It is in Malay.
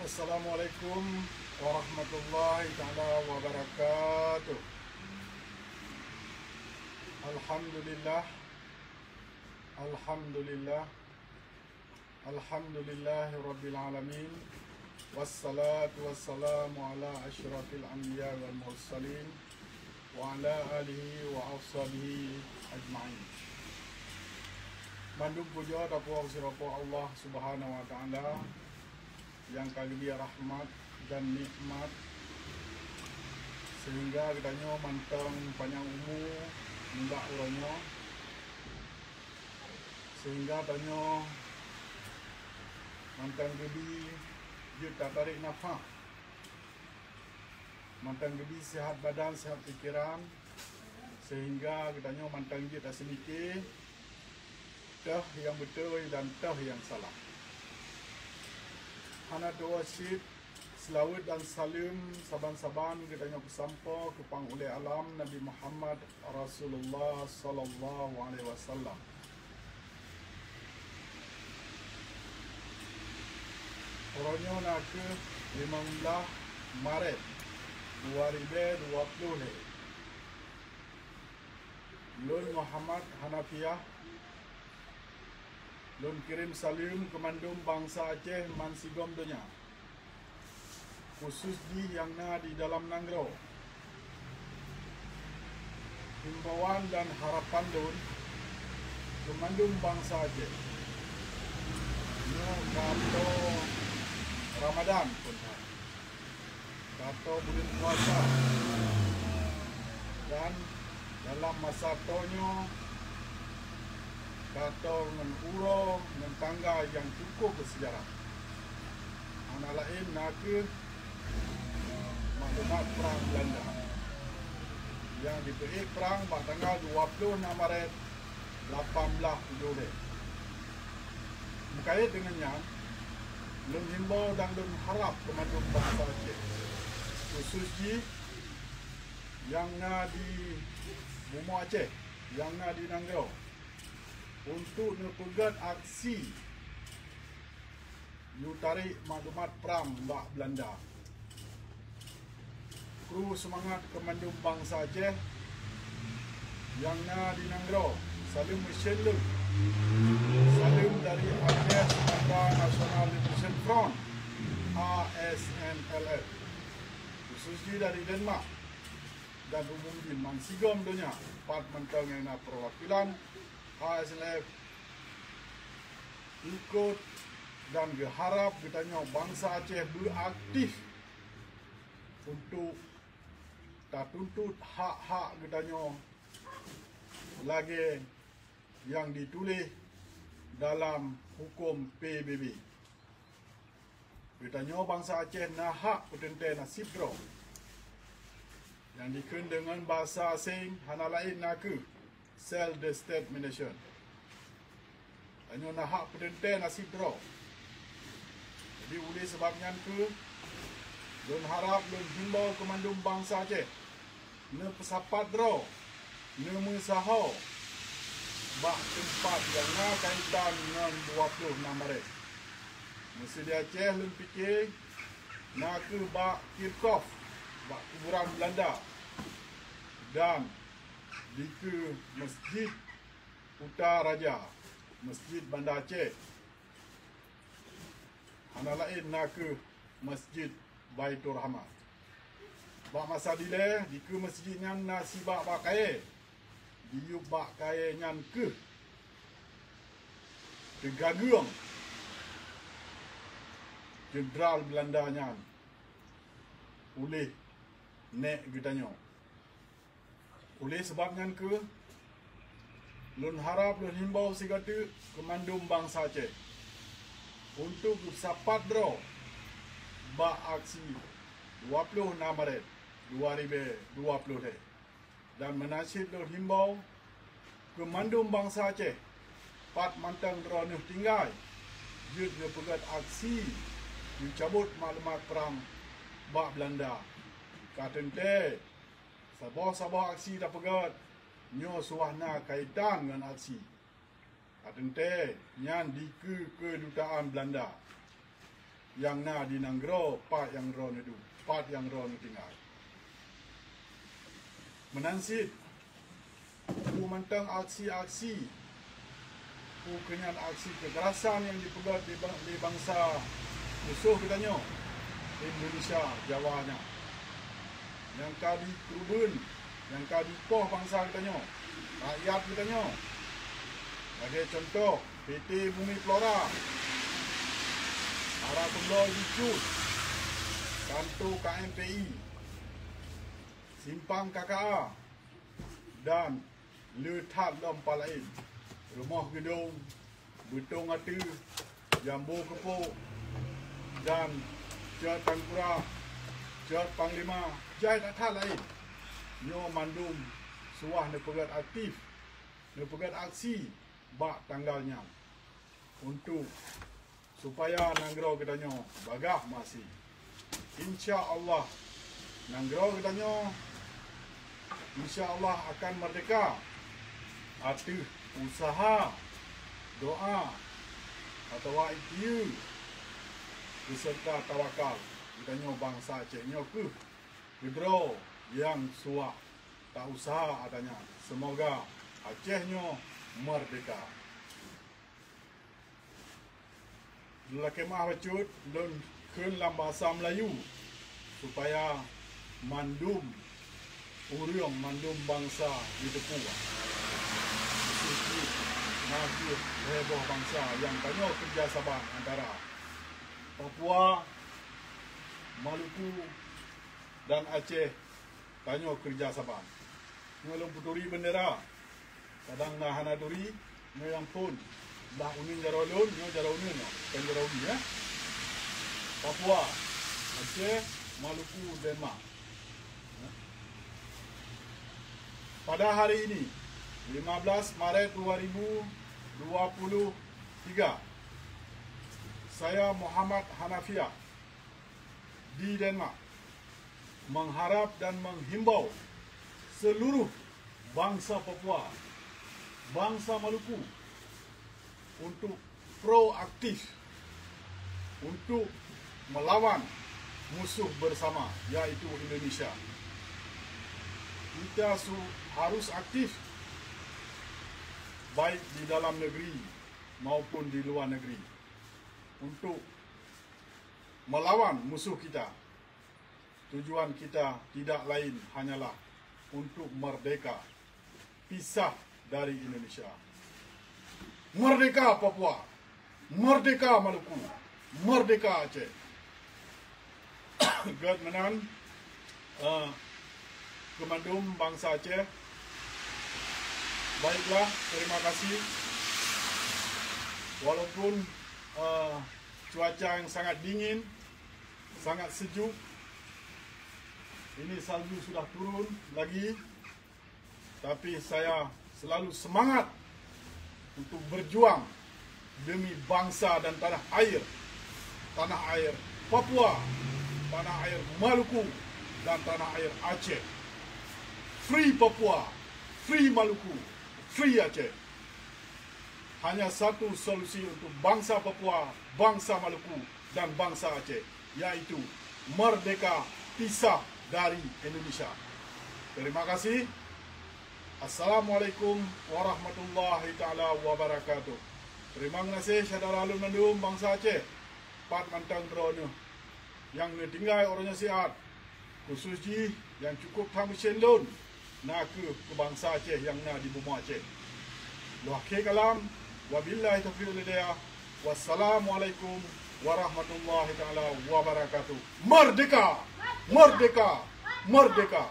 Assalamualaikum warahmatullahi ta'ala wabarakatuh. Alhamdulillah, Alhamdulillah, Alhamdulillahi Rabbil Alamin. Wassalatu wassalamu ala ashrafil anbiya wal mursalin wa ala alihi wa ashabihi ajma'in. Mandung puja dakwah sirapa Allah Subhanahu wa ta'ala yang kali dia rahmat dan nikmat sehingga kitanya mantang panjang umur minta urannya sehingga tanya mantang gede dia tak tarik nafas, mantang gede sihat badan sihat pikiran sehingga kitanya mantang dia tak sedikit tah yang betul dan tah yang salah. Hana doa syid, selawat dan salim saban-saban kitanya kesampa kepang oleh alam Nabi Muhammad Rasulullah sallallahu alaihi wasallam. Orangnya nak ke 15 Maret 2020. Lun Muhammad Hanafiah Lun kirim salim ke mandum bangsa Aceh mansigom dunia, khusus di yang di dalam Nanggro. Himbauan dan harapan Lun ke mandum bangsa Aceh. Kata Ramadan pun kata bulan puasa dan dalam masa tonyo kata dengan urang dengan tangga yang cukup bersejarah. Anak lain nak ke maklumat perang Belanda yang diberi perang pada tanggal 26 Maret 1870. Berkait dengannya, Lun himbau dan lun harap kepada bangsa Aceh, khususnya yang di Bumi Aceh, yang di Nanggro, untuk nepegat aksi yu tarik maklumat perang Mbak Belanda. Kru semangat kemandung bangsa Aceh yang di Nanggro, salim bersyeluk, salim dari Aceh Sumatera National Liberation Front ASNLF, khususnya dari Denmark dan umumnya mansigom dunia empat mentang yang perwakilan ASNLF ikut dan berharap kitanya bangsa Aceh beraktif untuk tak tuntut hak-hak kitanya lagi yang ditulis dalam hukum PBB. Kitanya bangsa Aceh nak hak petente nasib draw yang dikena dengan bahasa asing hana lain nak ke self-determination. Hanya nak hak petente nasib draw. Jadi oleh sebabnya ke Lun harap lun himbau kemandung bangsa Aceh ne pesapat draw ne mensaho bak tempat yang kaitan dengan 26 Maret. Mesti di Aceh lun fikir nak ke bak Kirkov, bak kuburan Belanda dan di ke Masjid Utaraja, Masjid Bandar Aceh. Hana lain nak ke Masjid Baitur Rahmat. Bak masa dile di ke masjid nyan nasi bak kaya. Diu bak kaya nyan ke Gagung Jenderal Belanda nyan oleh nek getanya. Oleh sebabnya ke lun harap lun himbau sigatu kemandum bangsa Aceh untuk bersapat draw bak aksi 26 Maret 2020 dan menasib lun himbau kemandum bangsa Aceh pat mantang draw nuh tinggal jut pegat aksi dicabut maklumat perang bak Belanda. Katente sabah aksi dah pegat nyo suahna kaitan dengan aksi. Katente nyan di kedutaan Belanda. yang na di nanggro pat yang ro nedu, pat yang ro tinggal. Menansit ku mentang aksi-aksi ku kenyan aksi kekerasan yang diperbuat di bangsa musuh katanya Indonesia Jawanya. Yang kadi kurban, yang kadi poh bangsa katanya, rakyat katanya. Ada contoh PT Bumi Flora, Arah Tunggal Licut, Kantor KMPI, Simpang KKA, dan Letat Lompa lain. Rumah gedung, Betong Atu, Jambu Kepuk, dan Jat Tangkura, Jat Panglima, Jat Atal lain. Nyo mandum suah nepegat aktif, nepegat aksi bak tanggalnya untuk supaya nanggro katanya bagah masih. Insya Allah nanggro katanya insya Allah akan merdeka. Atuh usaha, doa atau ikhtiar beserta tawakal katanya bangsa Acehnya ke gedro yang suah tak usaha adanya. Semoga Acehnya merdeka. Dalam kemah bacut dan keun dalam bahasa Melayu supaya mandum uriung mandum bangsa di tepu. Nasib heboh bangsa yang banyak kerjasama antara Papua, Maluku dan Aceh banyak kerjasama. Ngelom puturi bendera kadang na hanaduri no yang pun dah unin jarolun no jaraunin no kan jarauni ya. Papua, Aceh, Maluku, Denmark. Pada hari ini 15 Maret 2023 saya Muhammad Hanafiah di Denmark mengharap dan menghimbau seluruh bangsa Papua, bangsa Maluku untuk proaktif untuk melawan musuh bersama yaitu Indonesia. Kita harus aktif baik di dalam negeri maupun di luar negeri untuk melawan musuh kita. Tujuan kita tidak lain hanyalah untuk merdeka, pisah dari Indonesia. Merdeka Papua, merdeka Maluku, merdeka Aceh. God menan kemandum bangsa Aceh. Baiklah, terima kasih. Walaupun cuaca yang sangat dingin, sangat sejuk, ini salju sudah turun lagi, tapi saya selalu semangat untuk berjuang demi bangsa dan tanah air Papua, tanah air Maluku, dan tanah air Aceh. Free Papua, free Maluku, free Aceh. Hanya satu solusi untuk bangsa Papua, bangsa Maluku, dan bangsa Aceh, yaitu merdeka, pisah dari Indonesia. Terima kasih. Assalamualaikum warahmatullahi taala wabarakatuh. Terima kasih saudara alun mandum bangsa Aceh. Pat mantang drone yang tinggal orangnya sihat. Khususnya yang cukup kami sendon nak ke bangsa Aceh yang na di bumi Aceh. Luakhir kalam wabillahi taufiq wal hidayah. Wassalamualaikum warahmatullahi taala wabarakatuh. Merdeka! Merdeka! Merdeka!